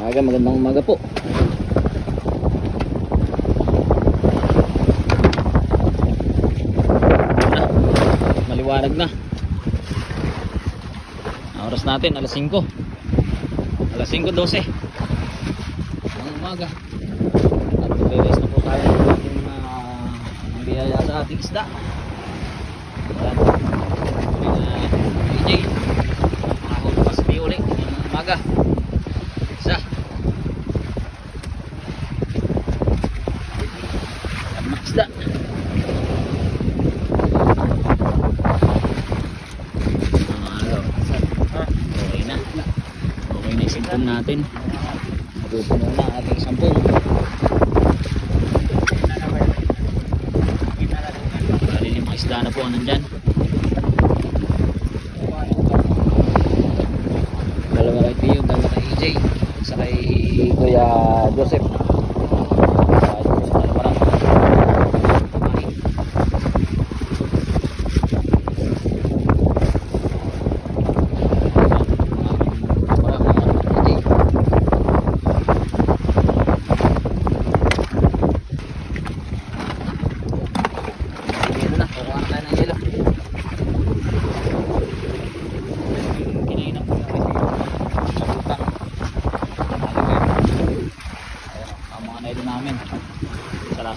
Magandang umaga po. Maliwanag na. Ang oras natin alas 5. Alas 5:12 ng umaga. At mag-release na po tayo ng ating ang biyaya sa ating isda. DJ ako pas di ulit ng umaga. Isa ang isda. Okay na isimpong natin. Mapupuno na ating sampung. Bali 5 isda na po ang nandyan. Dalawa kay Tio, dalawa kay EJ, isa kay Kuya Joseph.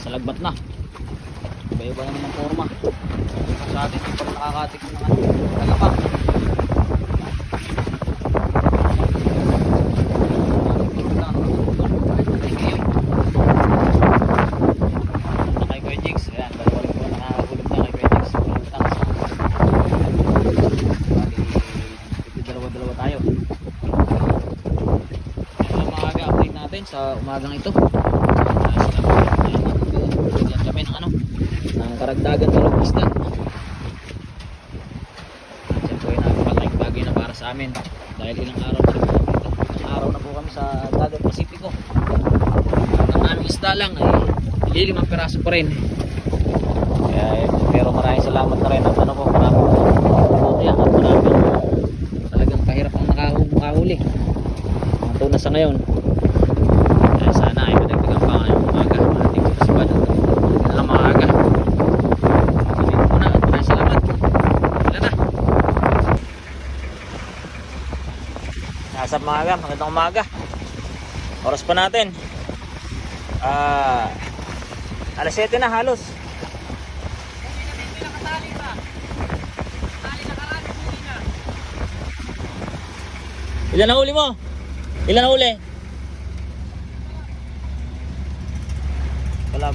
Sa lagbat na. Iba-iba naman ang forma. Sa atin yung pag nakakatik ng kalapang. Kay Kuya Jigs. Ayan, dalawa rin po nakahulog na kay Kuya Jigs. Dalawa tayo. Ayan ang maaga update natin sa umagang ito. Bigyan kami ng karagdagan tulog isda. Diyan po yung napakalaking bagay na para sa amin dahil ilang araw na po kami sa Dagat Pasipiko. Ang aming isda lang ay 5 piraso pa rin. Kaya, pero maraming salamat na rin at maraming buti at maraming talagang kahirap ang nakahuli ang tuna sa ngayon. Kaya sana ay madagdagan pa ngayong umaga ating kapasipan at maaga. Dito muna at maraming salamat. Ilan na? Nasap maaga, magandang umaga. Oras pa natin alas 7 na halos. Ilan na huli mo? Ilan na huli? Wala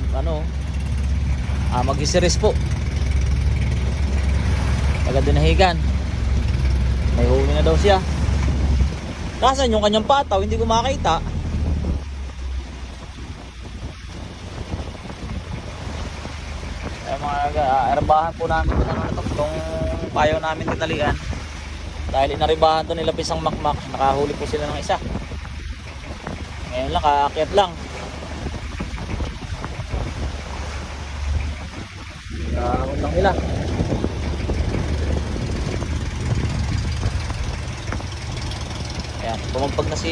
mag-isiris po. Taga dinahigan. May huli na daw siya. Nasaan yung kanyang pataw? Hindi ko makita. Kaya mga arabahan po namin itong payaw namin tinalian. Dahil inaribahan to nila Pisang Makmak. Nakahuli po sila ng isa. Ngayon lang, kaakyat lang. Undang nila. Ayan, pumagpag na si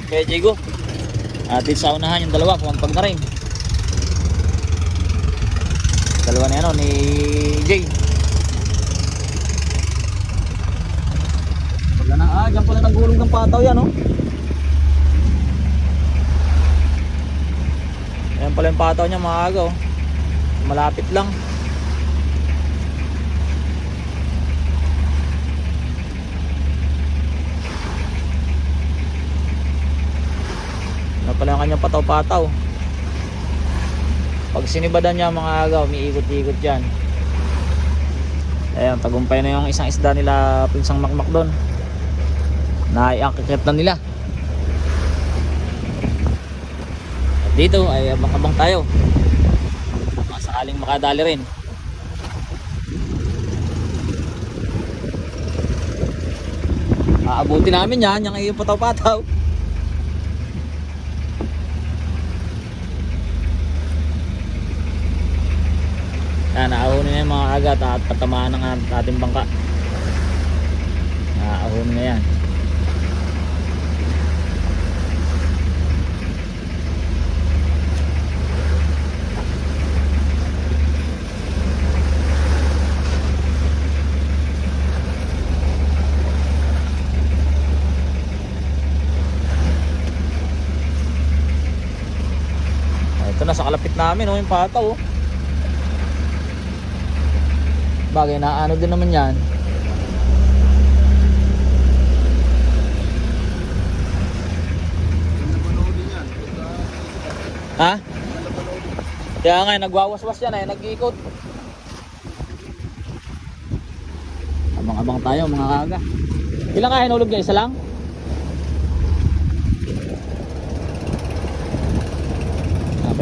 Kuya Diego. Dito sa unahan yung dalawa, pumagpag na rin. Dalawa na yan ni Jay. Wala na, dyan pala naghulog ng pataw yan Ayan pala yung pataw niya mga agaw. Malapit lang. Ano pala yung kanyang pataw-pataw. Pag sinibadan niya mga agaw, umiikot-ikot yan. Ayan, tagumpay na yung isang isda nila Pinsang Makmak doon. Naiangkikit na nila. At dito ay abang-abang tayo. Sakaling makadali rin. Aabuti namin yan, yung iyong pataw-pataw. Naahunin na yung mga agat at patamaan ng ating bangka. Naahunin na yan. Ito na sa kalapit namin, oh, yung pataw. Oh. Bagay na ano din naman yan. Ha? Kaya nga, nagwawaswas yan eh, nag-iikot. Abang-abang tayo mga kaga. Ilang ka hinulog niya? Isa lang?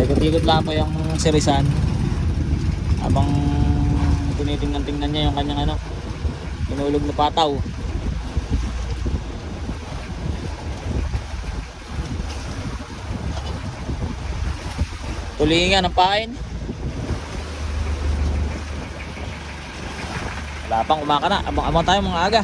Paikot-ikot lang po yung sirisan. Habang tinitingnan-tingnan niya yung kanyang ano, hinulog na pataw. Tulingan ang pain. Wala pang umaka na. Abang-abang tayo mga aga.